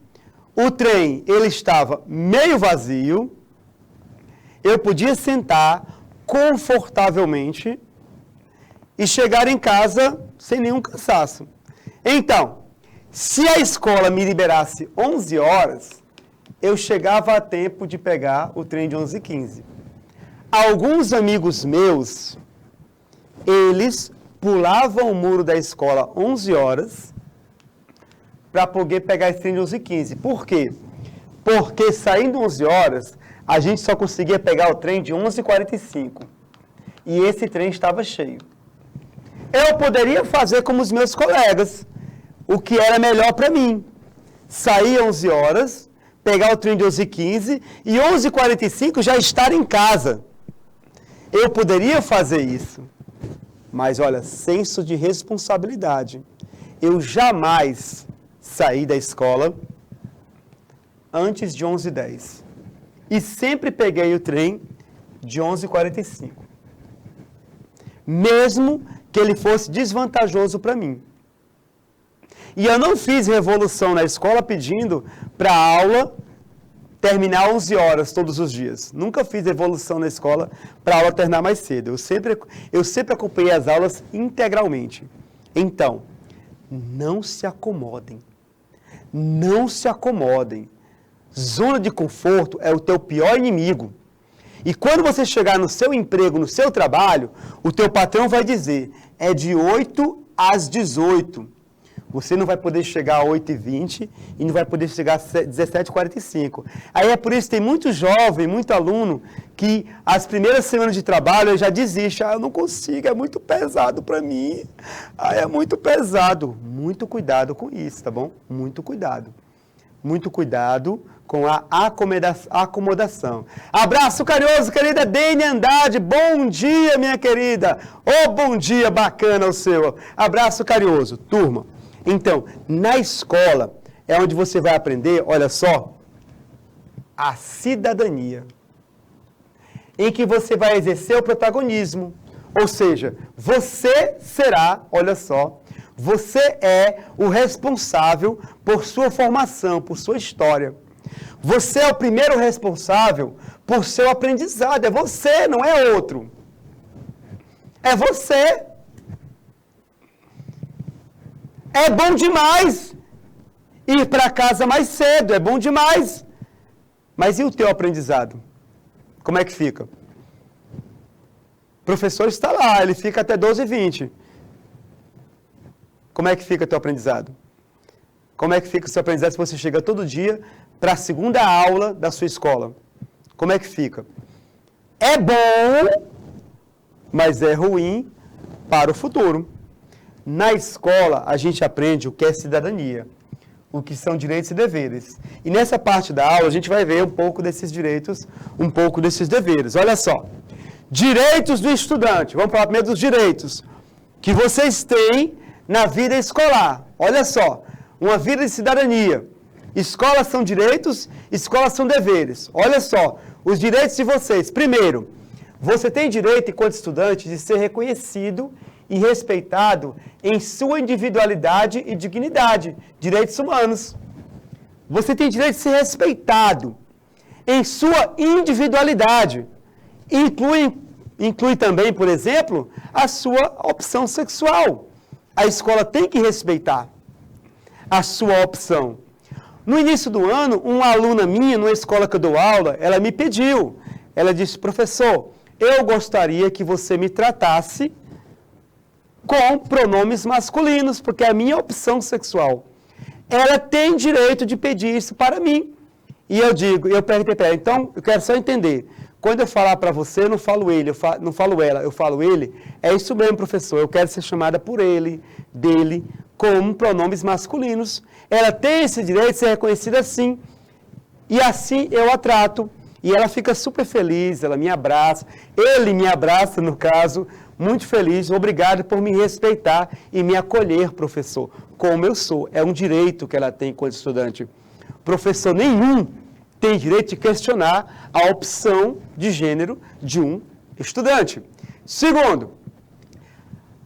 O trem, ele estava meio vazio, eu podia sentar, confortavelmente e chegar em casa sem nenhum cansaço. Então, se a escola me liberasse 11 horas, eu chegava a tempo de pegar o trem de 11h15. Alguns amigos meus, eles pulavam o muro da escola 11 horas para poder pegar esse trem de 11h15. Por quê? Porque saindo 11 horas, a gente só conseguia pegar o trem de 11h45. E esse trem estava cheio. Eu poderia fazer como os meus colegas, o que era melhor para mim. Sair 11 horas, pegar o trem de 11h15 e 11h45 já estar em casa. Eu poderia fazer isso. Mas olha, senso de responsabilidade. Eu jamais saí da escola antes de 11h10. E sempre peguei o trem de 11h45. Mesmo que ele fosse desvantajoso para mim. E eu não fiz revolução na escola pedindo para a aula terminar 11 horas todos os dias. Nunca fiz revolução na escola para a aula terminar mais cedo. Eu sempre acompanhei as aulas integralmente. Então, não se acomodem. Não se acomodem. Zona de conforto é o teu pior inimigo. E quando você chegar no seu emprego, no seu trabalho, o teu patrão vai dizer, é de 8 às 18. Você não vai poder chegar a 8h20 e não vai poder chegar a 17h45. Aí é por isso que tem muito jovem, muito aluno, que as primeiras semanas de trabalho já desiste. Eu não consigo, é muito pesado para mim. É muito pesado. Muito cuidado com isso, tá bom? Muito cuidado. Muito cuidado com a acomodação. Abraço carinhoso, querida Dene Andrade. Bom dia, minha querida. Bom dia bacana o seu. Abraço carinhoso. Turma, então, na escola é onde você vai aprender, olha só, a cidadania. Em que você vai exercer o protagonismo. Ou seja, você será, olha só, você é o responsável por sua formação, por sua história. Você é o primeiro responsável por seu aprendizado. É você, não é outro. É você. É bom demais ir para casa mais cedo. É bom demais. Mas e o teu aprendizado? Como é que fica? O professor está lá, ele fica até 12h20. Como é que fica o teu aprendizado? Como é que fica o seu aprendizado se você chega todo dia para a segunda aula da sua escola? Como é que fica? É bom, mas é ruim para o futuro. Na escola, a gente aprende o que é cidadania, o que são direitos e deveres. E nessa parte da aula, a gente vai ver um pouco desses direitos, um pouco desses deveres. Olha só. Direitos do estudante. Vamos falar primeiro dos direitos que vocês têm na vida escolar. Olha só. Uma vida de cidadania. Escolas são direitos, escolas são deveres. Olha só, os direitos de vocês. Primeiro, você tem direito, enquanto estudante, de ser reconhecido e respeitado em sua individualidade e dignidade. Direitos humanos. Você tem direito de ser respeitado em sua individualidade. Inclui também, por exemplo, a sua opção sexual. A escola tem que respeitar a sua opção. No início do ano, uma aluna minha, numa escola que eu dou aula, ela me pediu, ela disse, professor, eu gostaria que você me tratasse com pronomes masculinos, porque é a minha opção sexual. Ela tem direito de pedir isso para mim. E eu perguntei para ela, então, eu quero só entender, quando eu falar para você, eu não falo ele, não falo ela, eu falo ele, é isso mesmo, professor, eu quero ser chamada por ele, dele, como pronomes masculinos. Ela tem esse direito de ser reconhecida assim. E assim eu a trato. E ela fica super feliz, ela me abraça. Ele me abraça, no caso, muito feliz. Obrigado por me respeitar e me acolher, professor, como eu sou. É um direito que ela tem enquanto estudante. Professor nenhum tem direito de questionar a opção de gênero de um estudante. Segundo,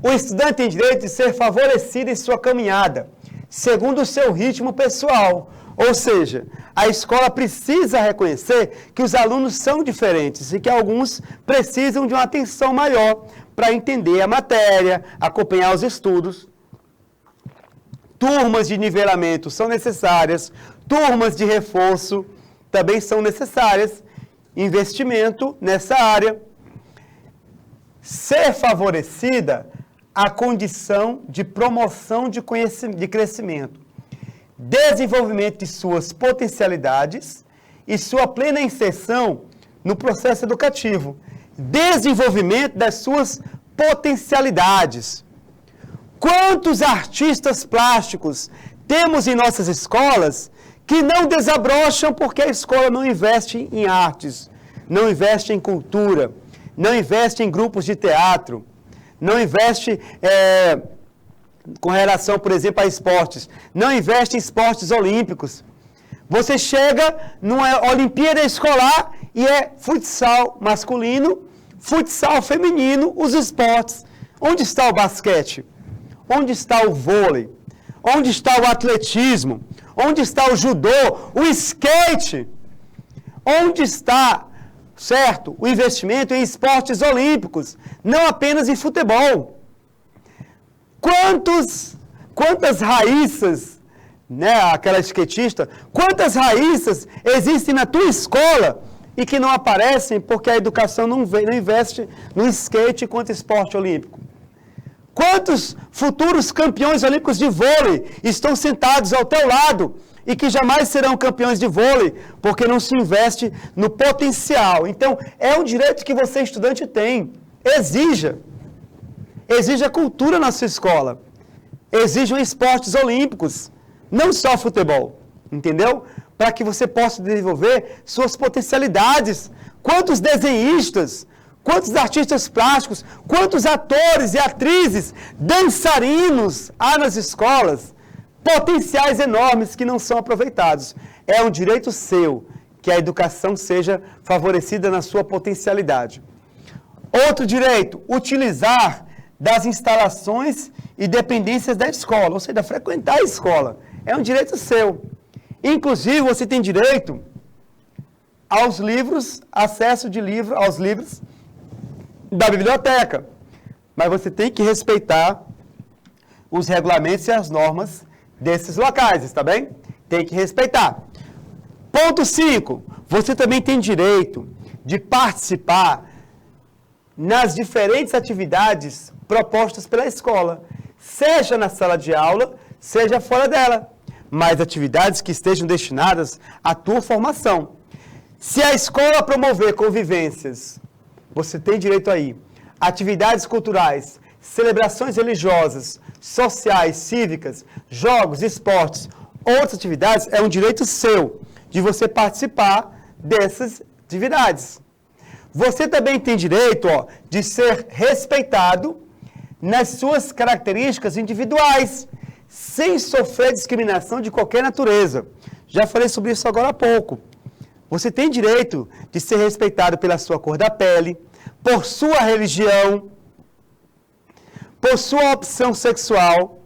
o estudante tem direito de ser favorecido em sua caminhada, segundo o seu ritmo pessoal. Ou seja, a escola precisa reconhecer que os alunos são diferentes e que alguns precisam de uma atenção maior para entender a matéria, acompanhar os estudos. Turmas de nivelamento são necessárias, turmas de reforço também são necessárias, investimento nessa área. Ser favorecida a condição de promoção de crescimento, desenvolvimento de suas potencialidades e sua plena inserção no processo educativo. Desenvolvimento das suas potencialidades. Quantos artistas plásticos temos em nossas escolas que não desabrocham porque a escola não investe em artes, não investe em cultura, não investe em grupos de teatro, não investe com relação, por exemplo, a esportes, não investe em esportes olímpicos. Você chega numa Olimpíada escolar e é futsal masculino, futsal feminino, os esportes. Onde está o basquete? Onde está o vôlei? Onde está o atletismo? Onde está o judô? O skate? Onde está, certo, o investimento em esportes olímpicos? Não apenas em futebol. Quantas raíças, né, aquela skatista, quantas raíças existem na tua escola e que não aparecem porque a educação não investe no skate quanto esporte olímpico? Quantos futuros campeões olímpicos de vôlei estão sentados ao teu lado e que jamais serão campeões de vôlei porque não se investe no potencial? Então, é um direito que você, estudante, tem. Exija. Exija cultura na sua escola. Exijam esportes olímpicos, não só futebol, entendeu? Para que você possa desenvolver suas potencialidades. Quantos desenhistas, quantos artistas plásticos, quantos atores e atrizes, dançarinos há nas escolas, potenciais enormes que não são aproveitados. É um direito seu que a educação seja favorecida na sua potencialidade. Outro direito, utilizar das instalações e dependências da escola, ou seja, frequentar a escola. É um direito seu. Inclusive, você tem direito aos livros, acesso de livro aos livros da biblioteca. Mas você tem que respeitar os regulamentos e as normas desses locais, está bem? Tem que respeitar. Ponto 5. Você também tem direito de participar nas diferentes atividades propostas pela escola, seja na sala de aula, seja fora dela, mas atividades que estejam destinadas à tua formação. Se a escola promover convivências, você tem direito aí, atividades culturais, celebrações religiosas, sociais, cívicas, jogos, esportes, outras atividades, é um direito seu de você participar dessas atividades. Você também tem direito, de ser respeitado nas suas características individuais, sem sofrer discriminação de qualquer natureza. Já falei sobre isso agora há pouco. Você tem direito de ser respeitado pela sua cor da pele, por sua religião, por sua opção sexual,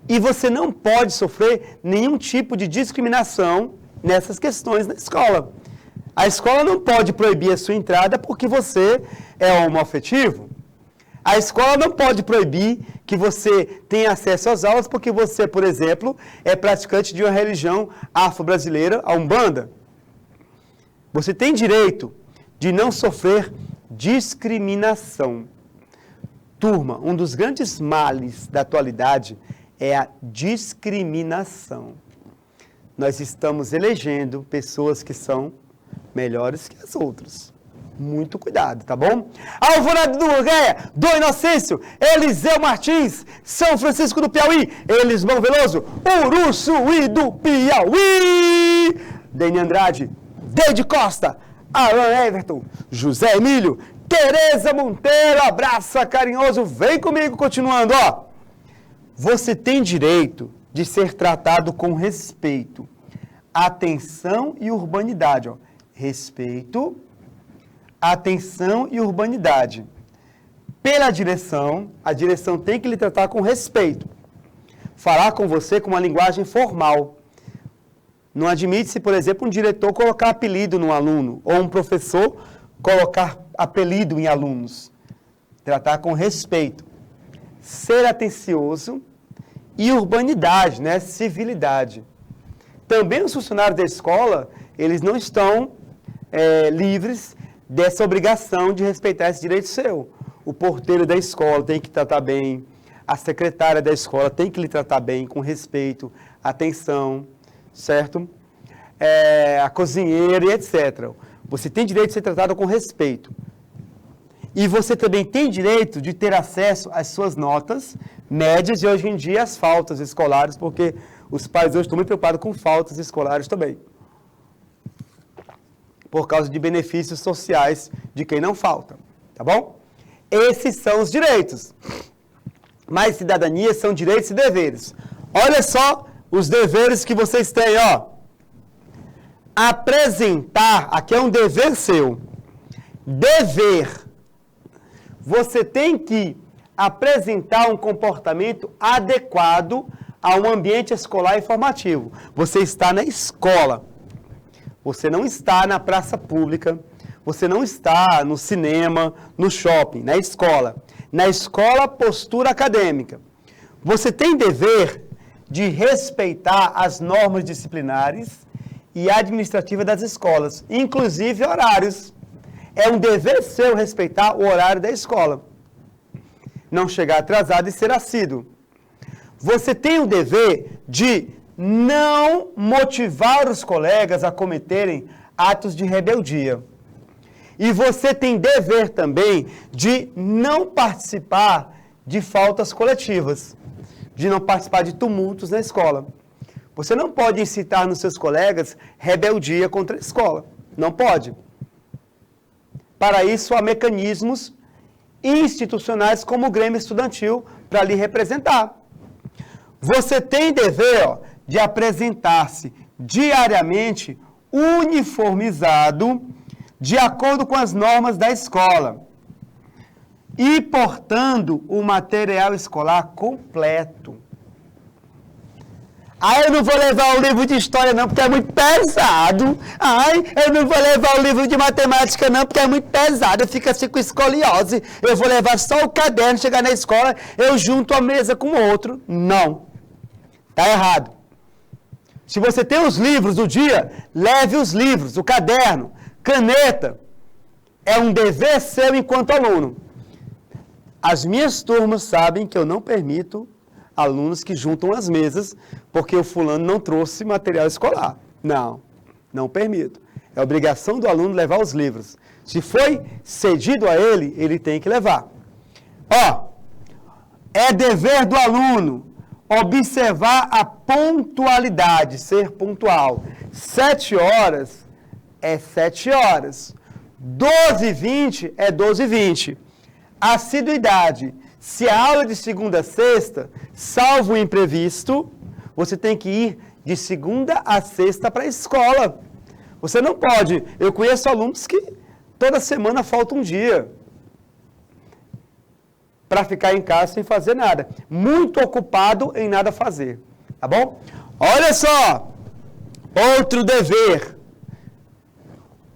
e você não pode sofrer nenhum tipo de discriminação nessas questões na escola. A escola não pode proibir a sua entrada porque você é homoafetivo. A escola não pode proibir que você tenha acesso às aulas porque você, por exemplo, é praticante de uma religião afro-brasileira, a Umbanda. Você tem direito de não sofrer discriminação. Turma, um dos grandes males da atualidade é a discriminação. Nós estamos elegendo pessoas que são melhores que as outras. Muito cuidado, tá bom? Alvorada do Urgueia, do Inocêncio, Eliseu Martins, São Francisco do Piauí, Elismão Veloso, Uruçuí do Piauí, Deni Andrade, Deide Costa, Alan Everton, José Emílio, Tereza Monteiro, abraço carinhoso, vem comigo continuando, Você tem direito de ser tratado com respeito, atenção e urbanidade, Respeito, atenção e urbanidade. Pela direção, a direção tem que lhe tratar com respeito. Falar com você com uma linguagem formal. Não admite-se, por exemplo, um diretor colocar apelido no aluno, ou um professor colocar apelido em alunos. Tratar com respeito. Ser atencioso e urbanidade, né? Civilidade. Também os funcionários da escola, eles não estão livres dessa obrigação de respeitar esse direito seu. O porteiro da escola tem que tratar bem, a secretária da escola tem que lhe tratar bem, com respeito, atenção, certo? A cozinheira e etc. Você tem direito de ser tratado com respeito. E você também tem direito de ter acesso às suas notas médias e hoje em dia às faltas escolares, porque os pais hoje estão muito preocupados com faltas escolares também. Por causa de benefícios sociais de quem não falta, tá bom? Esses são os direitos. Mas cidadania são direitos e deveres. Olha só os deveres que vocês têm, ó. Apresentar, aqui é um dever seu. Dever. Você tem que apresentar um comportamento adequado a um ambiente escolar e formativo. Você está na escola. Você não está na praça pública. Você não está no cinema, no shopping, na escola. Na escola, postura acadêmica. Você tem dever de respeitar as normas disciplinares e administrativas das escolas, inclusive horários. É um dever seu respeitar o horário da escola. Não chegar atrasado e ser assíduo. Você tem o dever de não motivar os colegas a cometerem atos de rebeldia. E você tem dever também de não participar de faltas coletivas, de não participar de tumultos na escola. Você não pode incitar nos seus colegas rebeldia contra a escola. Não pode. Para isso, há mecanismos institucionais como o Grêmio Estudantil para lhe representar. Você tem dever de apresentar-se diariamente uniformizado de acordo com as normas da escola e portando o material escolar completo. Ai, eu não vou levar o livro de história não, porque é muito pesado. Ai, eu não vou levar o livro de matemática não, porque é muito pesado. Eu fico assim com escoliose. Eu vou levar só o caderno, chegar na escola, eu junto a mesa com o outro. Não. Está errado. Se você tem os livros do dia, leve os livros, o caderno, caneta. É um dever seu enquanto aluno. As minhas turmas sabem que eu não permito alunos que juntam as mesas porque o fulano não trouxe material escolar. Não, não permito. É obrigação do aluno levar os livros. Se foi cedido a ele, ele tem que levar. É dever do aluno observar a pontualidade, ser pontual. 7 horas é 7 horas. 12h20 é 12h20. Assiduidade. Se a aula é de segunda a sexta, salvo o imprevisto, você tem que ir de segunda a sexta para a escola. Você não pode. Eu conheço alunos que toda semana falta um dia para ficar em casa sem fazer nada. Muito ocupado em nada fazer. Tá bom? Olha só. Outro dever.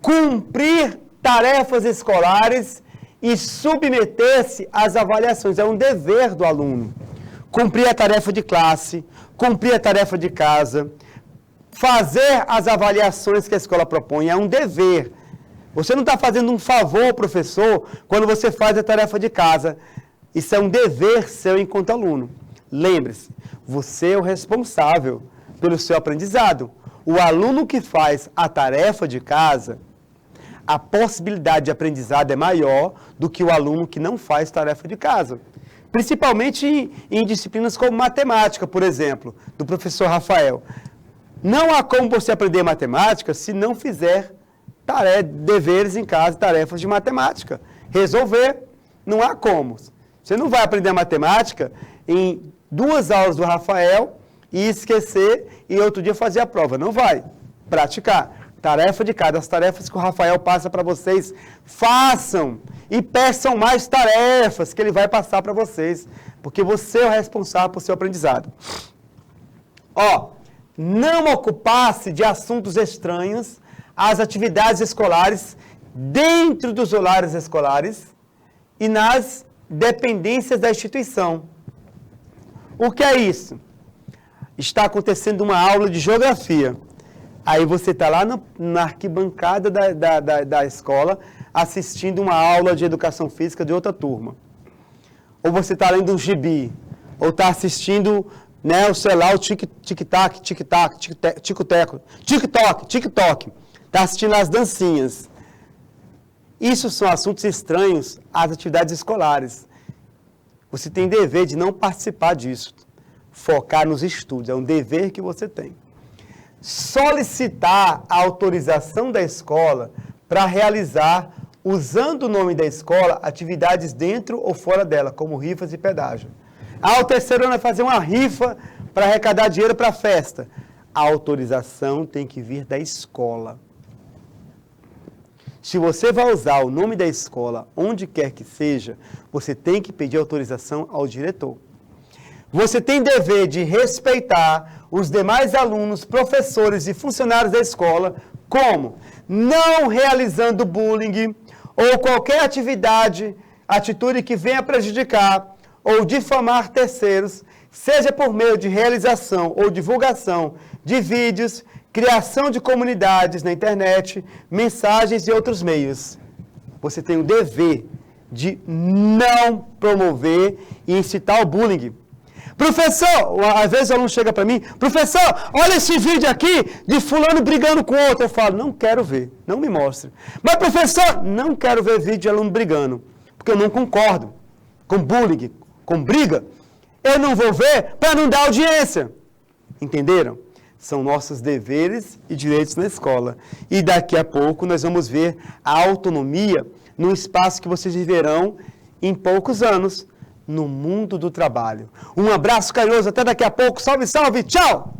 Cumprir tarefas escolares e submeter-se às avaliações. É um dever do aluno. Cumprir a tarefa de classe, cumprir a tarefa de casa, fazer as avaliações que a escola propõe. É um dever. Você não está fazendo um favor ao professor quando você faz a tarefa de casa. Isso é um dever seu enquanto aluno. Lembre-se, você é o responsável pelo seu aprendizado. O aluno que faz a tarefa de casa, a possibilidade de aprendizado é maior do que o aluno que não faz tarefa de casa. Principalmente em disciplinas como matemática, por exemplo, do professor Rafael. Não há como você aprender matemática se não fizer deveres em casa, tarefas de matemática. Resolver, não há como. Você não vai aprender matemática em 2 aulas do Rafael e esquecer e outro dia fazer a prova. Não vai. Praticar. Tarefa de casa. As tarefas que o Rafael passa para vocês, façam e peçam mais tarefas que ele vai passar para vocês, porque você é o responsável por seu aprendizado. não ocupar-se de assuntos estranhos às atividades escolares dentro dos horários escolares e nas dependências da instituição. O que é isso? Está acontecendo uma aula de geografia. Aí você está lá na arquibancada da escola assistindo uma aula de educação física de outra turma. Ou você está lendo um gibi. Ou está assistindo, né, o celular, o tic-tac, tic-tac, tic-teco, tic-toc. Está assistindo as dancinhas. Isso são assuntos estranhos às atividades escolares. Você tem dever de não participar disso. Focar nos estudos, é um dever que você tem. Solicitar a autorização da escola para realizar, usando o nome da escola, atividades dentro ou fora dela, como rifas e pedágio. O terceiro ano vai fazer uma rifa para arrecadar dinheiro para a festa. A autorização tem que vir da escola. Se você vai usar o nome da escola, onde quer que seja, você tem que pedir autorização ao diretor. Você tem dever de respeitar os demais alunos, professores e funcionários da escola, como não realizando bullying ou qualquer atitude que venha prejudicar ou difamar terceiros, seja por meio de realização ou divulgação de vídeos, criação de comunidades na internet, mensagens e outros meios. Você tem o dever de não promover e incitar o bullying. Professor, às vezes o aluno chega para mim, professor, olha esse vídeo aqui de fulano brigando com outro. Eu falo, não quero ver, não me mostre. Mas professor, não quero ver vídeo de aluno brigando, porque eu não concordo com bullying, com briga. Eu não vou ver para não dar audiência. Entenderam? São nossos deveres e direitos na escola. E daqui a pouco nós vamos ver a autonomia num espaço que vocês viverão em poucos anos, no mundo do trabalho. Um abraço carinhoso, até daqui a pouco. Salve, salve, tchau!